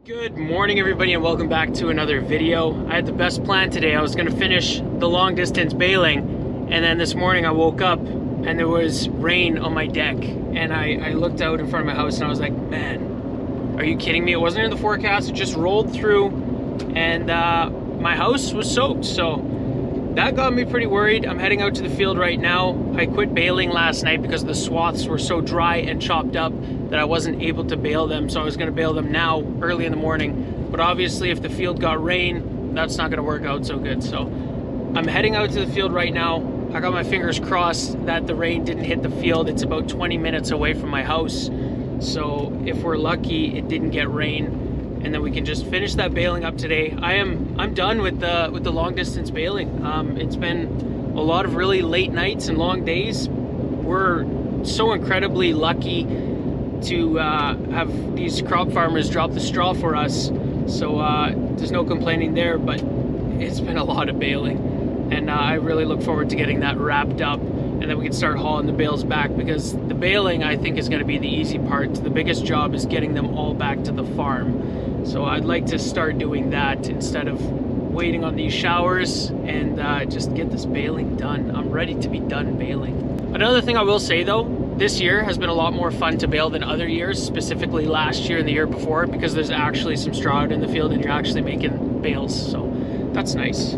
Good morning everybody and welcome back to another video. I had the best plan today. I was going to finish the long distance baling, and then this morning I woke up and there was rain on my deck, and I looked out in front of my house and I was like, man, are you kidding me? It wasn't in the forecast, it just rolled through and my house was soaked, so that got me pretty worried. I'm heading out to the field right now. I quit baling last night because the swaths were so dry and chopped up that I wasn't able to bale them, so I was going to bale them now early in the morning. But obviously if the field got rain, that's not going to work out so good. So I'm heading out to the field right now. I got my fingers crossed that the rain didn't hit the field. It's about 20 minutes away from my house, so if we're lucky it didn't get rain, and then we can just finish that baling up today. I'm done with the long distance baling. It's been a lot of really late nights and long days. We're so incredibly lucky to have these crop farmers drop the straw for us, so there's no complaining there, but it's been a lot of baling, and I really look forward to getting that wrapped up, and then we can start hauling the bales back, because the baling I think is going to be the easy part. The biggest job is getting them all back to the farm, so I'd like to start doing that instead of waiting on these showers, and just get this baling done. I'm ready to be done baling. Another thing I will say though, this year has been a lot more fun to bale than other years, specifically last year and the year before, because there's actually some straw out in the field and you're actually making bales, so that's nice.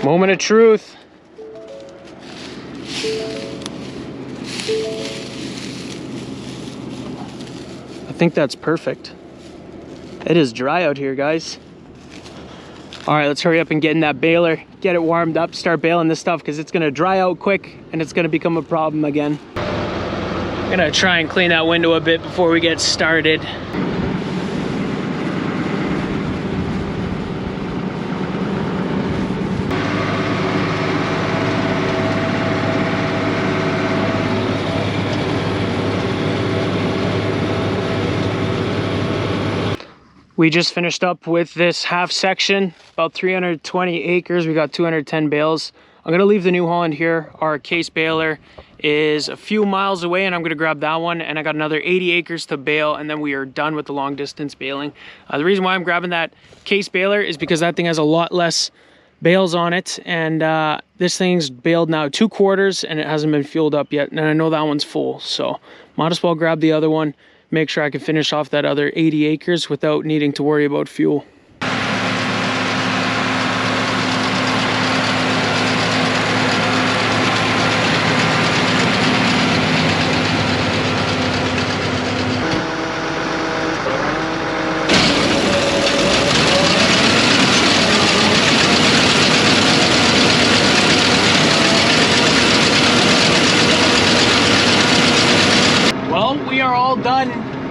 Moment of truth. I think that's perfect. It is dry out here, guys. All right, let's hurry up and get in that baler, get it warmed up, start baling this stuff, because it's gonna dry out quick and it's gonna become a problem again. I'm gonna try and clean that window a bit before we get started. We just finished up with this half section, about 320 acres. We got 210 bales. I'm gonna leave the New Holland here. Our case baler is a few miles away, and I'm gonna grab that one, and I got another 80 acres to bale, and then we are done with the long distance baling. The reason why I'm grabbing that case baler is because that thing has a lot less bales on it, and this thing's baled now 2 quarters and it hasn't been fueled up yet, and I know that one's full, so might as well grab the other one, make sure I can finish off that other 80 acres without needing to worry about fuel. We are all done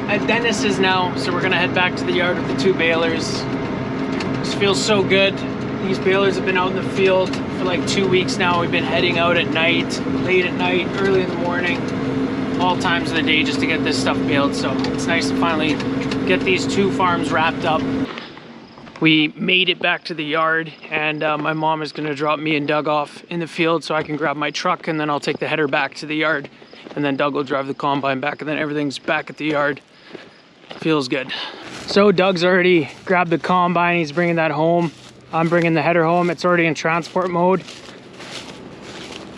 at Dennis's now, so we're gonna head back to the yard with the 2 balers. This feels so good. These balers have been out in the field for like 2 weeks now. We've been heading out at night, late at night, early in the morning, all times of the day just to get this stuff baled. So it's nice to finally get these 2 farms wrapped up. We made it back to the yard, and my mom is gonna drop me and Doug off in the field so I can grab my truck, and then I'll take the header back to the yard. And then Doug will drive the combine back, and then everything's back at the yard. Feels good. So Doug's already grabbed the combine, he's bringing that home. I'm bringing the header home, it's already in transport mode.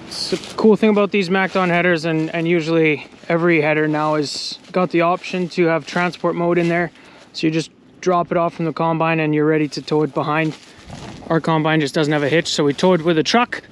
It's the cool thing about these MacDon headers, and usually every header now has got the option to have transport mode in there. So you just drop it off from the combine and you're ready to tow it behind. Our combine just doesn't have a hitch, so we tow it with a truck.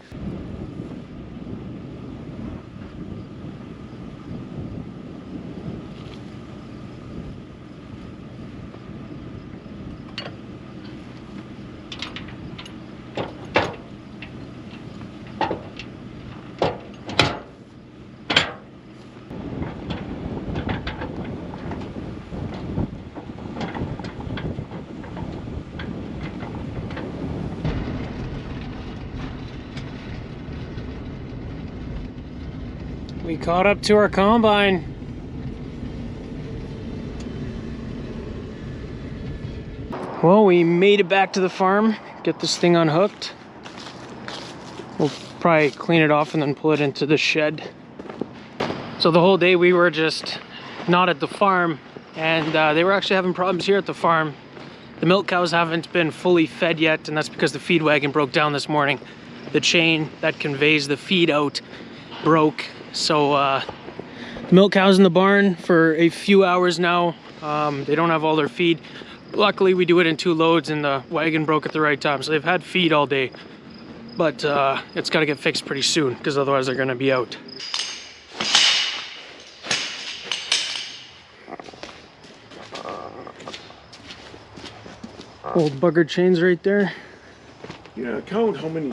We caught up to our combine. Well, we made it back to the farm, get this thing unhooked. We'll probably clean it off and then pull it into the shed. So the whole day we were just not at the farm, and they were actually having problems here at the farm. The milk cows haven't been fully fed yet, and that's because the feed wagon broke down this morning. The chain that conveys the feed out broke, so the milk cows in the barn for a few hours now. They don't have all their feed. Luckily we do it in 2 loads and the wagon broke at the right time, so they've had feed all day, but it's got to get fixed pretty soon because otherwise they're going to be out. Old bugger chains right there. Yeah, count how many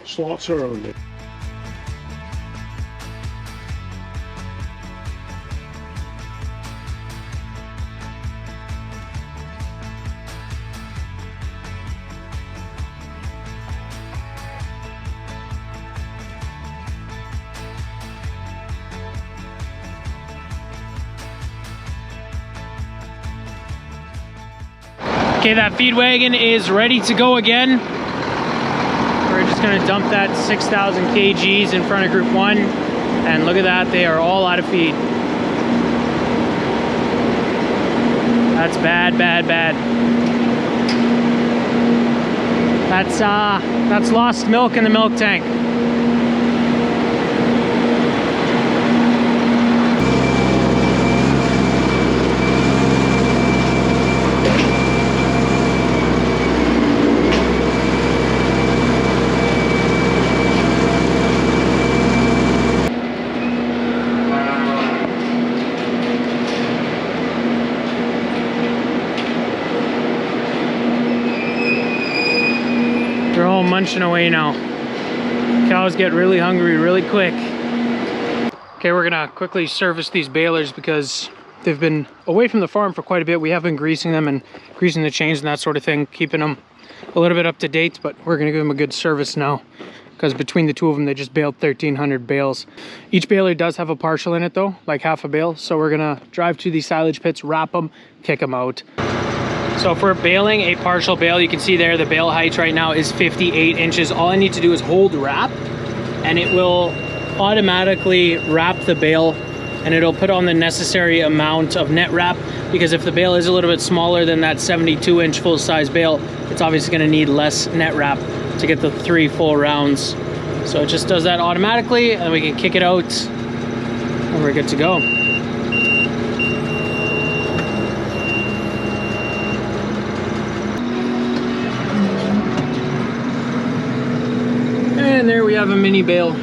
slots are on there. Okay, that feed wagon is ready to go again. We're just gonna dump that 6,000 kgs in front of Group 1. And look at that, they are all out of feed. That's bad, bad, bad. That's lost milk in the milk tank. They're all munching away now. Cows get really hungry really quick. Okay, we're gonna quickly service these balers because they've been away from the farm for quite a bit. We have been greasing them and greasing the chains and that sort of thing, keeping them a little bit up to date, but we're gonna give them a good service now because between the 2 of them, they just baled 1,300 bales. Each baler does have a partial in it though, like half a bale. So we're gonna drive to the silage pits, wrap them, kick them out. So for baling a partial bale, you can see there the bale height right now is 58 inches. All I need to do is hold wrap and it will automatically wrap the bale and it'll put on the necessary amount of net wrap, because if the bale is a little bit smaller than that 72-inch full-size bale, it's obviously going to need less net wrap to get the 3 full rounds. So it just does that automatically and we can kick it out and we're good to go. And there we have a mini bale.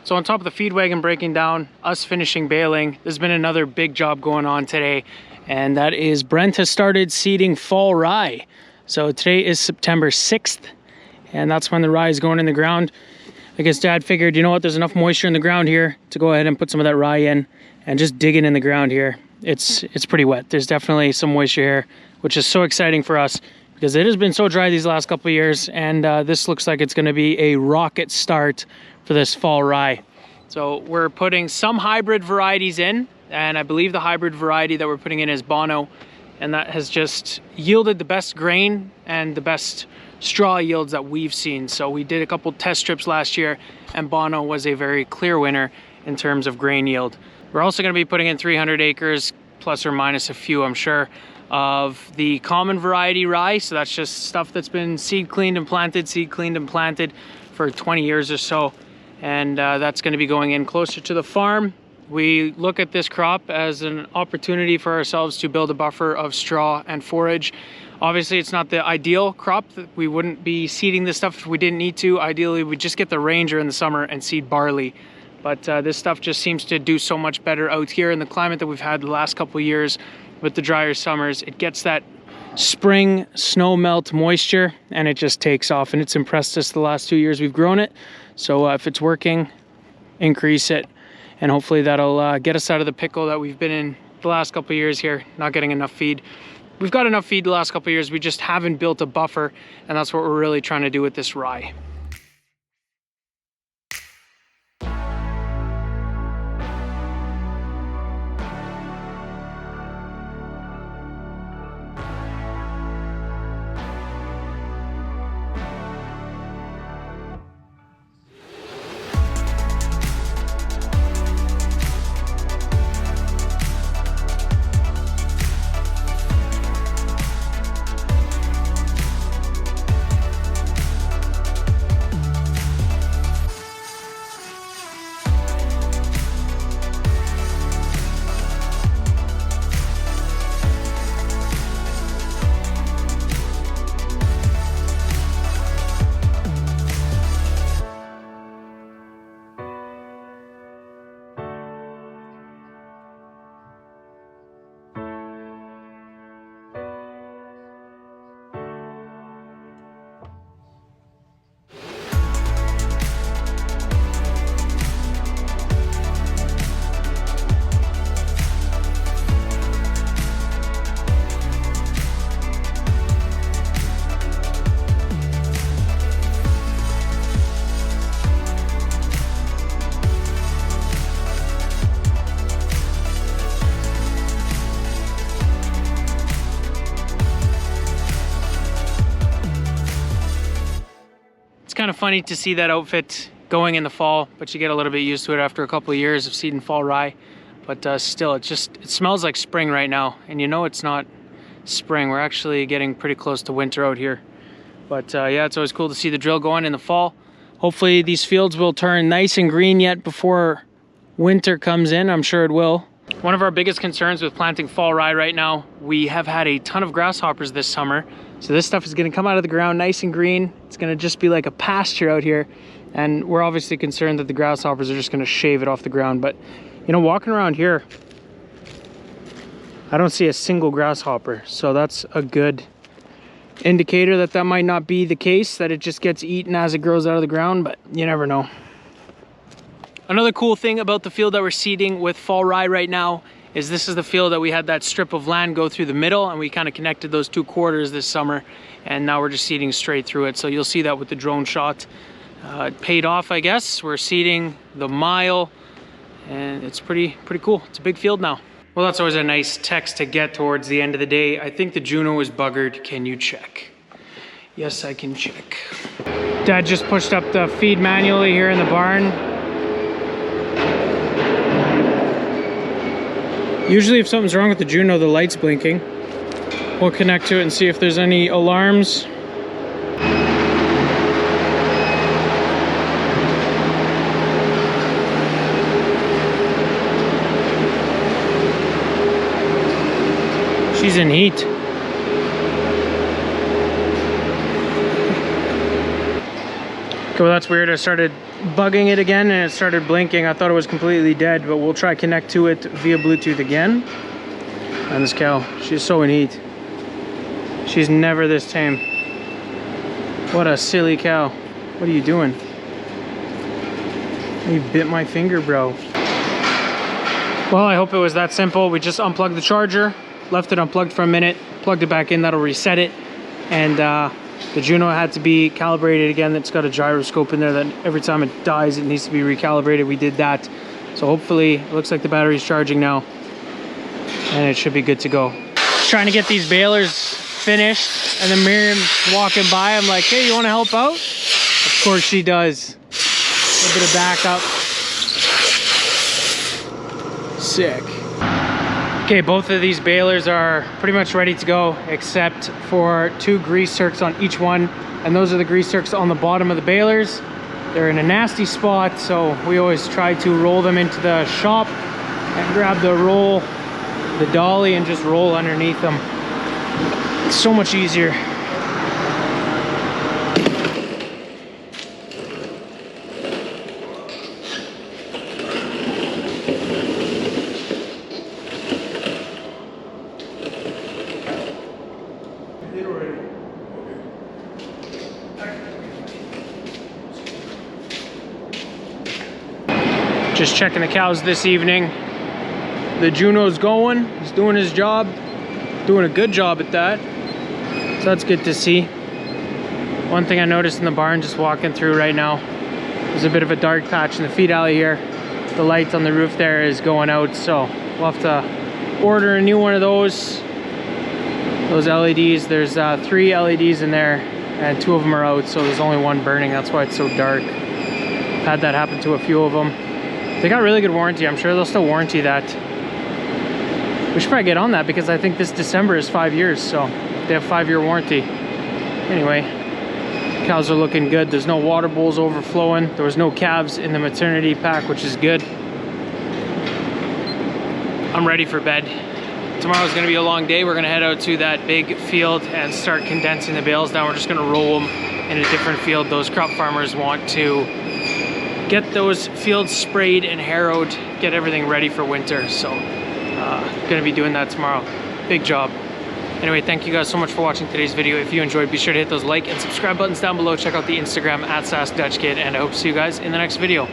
So on top of the feed wagon breaking down, us finishing baling, there's been another big job going on today, and that is Brent has started seeding fall rye. So today is September 6th, and that's when the rye is going in the ground. I guess Dad figured, you know what, there's enough moisture in the ground here to go ahead and put some of that rye in and just dig it in the ground here. It's pretty wet. There's definitely some moisture here, which is so exciting for us because it has been so dry these last couple of years, and this looks like it's going to be a rocket start for this fall rye. So we're putting some hybrid varieties in, and I believe the hybrid variety that we're putting in is Bono, and that has just yielded the best grain and the best straw yields that we've seen. So we did a couple test trips last year, and Bono was a very clear winner in terms of grain yield. We're also going to be putting in 300 acres, plus or minus a few, I'm sure, of the common variety rye. So that's just stuff that's been seed cleaned and planted for 20 years or so. And that's going to be going in closer to the farm. We look at this crop as an opportunity for ourselves to build a buffer of straw and forage. Obviously, it's not the ideal crop. We wouldn't be seeding this stuff if we didn't need to. Ideally, we'd just get the Ranger in the summer and seed barley. But this stuff just seems to do so much better out here in the climate that we've had the last couple of years with the drier summers. It gets that spring snow melt moisture and it just takes off, and it's impressed us the last 2 years we've grown it. So if it's working, increase it, and hopefully that'll get us out of the pickle that we've been in the last couple of years here, not getting enough feed. We've got enough feed the last couple of years, we just haven't built a buffer, and that's what we're really trying to do with this rye. It's kind of funny to see that outfit going in the fall, but you get a little bit used to it after a couple of years of seeding fall rye. But still, it smells like spring right now, and you know it's not spring. We're actually getting pretty close to winter out here. But yeah, it's always cool to see the drill going in the fall. Hopefully these fields will turn nice and green yet before winter comes in. I'm sure it will. One of our biggest concerns with planting fall rye right now, we have had a ton of grasshoppers this summer. So this stuff is going to come out of the ground nice and green. It's going to just be like a pasture out here. And we're obviously concerned that the grasshoppers are just going to shave it off the ground. But, you know, walking around here, I don't see a single grasshopper. So that's a good indicator that that might not be the case, that it just gets eaten as it grows out of the ground, but you never know. Another cool thing about the field that we're seeding with fall rye right now is this is the field that we had that strip of land go through the middle, and we kind of connected those two quarters this summer, and now we're just seeding straight through it. So you'll see that with the drone shot. It paid off, I guess. We're seeding the mile, and it's pretty cool. It's a big field now. Well, that's always a nice text to get towards the end of the day. I think the Juno is buggered. Can you check? Yes, I can check. Dad just pushed up the feed manually here in the barn. Usually if something's wrong with the Juno, the light's blinking. We'll connect to it and see if there's any alarms. She's in heat. Okay, well that's weird. I started bugging it again and it started blinking. I thought it was completely dead, but we'll try connect to it via Bluetooth again. And this cow, she's so in heat. She's never this tame. What a silly cow. What are you doing? You bit my finger, bro. Well, I hope it was that simple. We just unplugged the charger, left it unplugged for a minute, plugged it back in, that'll reset it. And the Juno had to be calibrated again. It's got a gyroscope in there that every time it dies, it needs to be recalibrated. We did that. So hopefully, it looks like the battery's charging now. And it should be good to go. Just trying to get these balers finished, and then Miriam's walking by. I'm like, hey, you want to help out? Of course she does. A little bit of backup. Sick. Okay, both of these balers are pretty much ready to go, except for 2 grease zerks on each one, and those are the grease zerks on the bottom of the balers. They're in a nasty spot, so we always try to roll them into the shop and grab the roll, the dolly, and just roll underneath them. It's so much easier. Just checking the cows this evening. The Juno's going, he's doing his job, doing a good job at that. So that's good to see. One thing I noticed in the barn just walking through right now, there's a bit of a dark patch in the feed alley here. The light on the roof there is going out, so we'll have to order a new one of those LEDs. There's 3 LEDs in there and 2 of them are out, so there's only 1 burning. That's why it's so dark. Had that happen to a few of them. They got really good warranty. I'm sure they'll still warranty that. We should probably get on that because I think this December is 5 years, so they have 5-year warranty. Anyway, cows are looking good. There's no water bowls overflowing. There was no calves in the maternity pack, which is good. I'm ready for bed. Tomorrow's gonna be a long day. We're gonna head out to that big field and start condensing the bales down. We're just gonna roll them in a different field. Those crop farmers want to get those fields sprayed and harrowed, get everything ready for winter. So gonna be doing that tomorrow. Big job. Anyway, thank you guys so much for watching today's video. If you enjoyed, be sure to hit those like and subscribe buttons down below. Check out the Instagram @SaskDutchKid, and I hope to see you guys in the next video.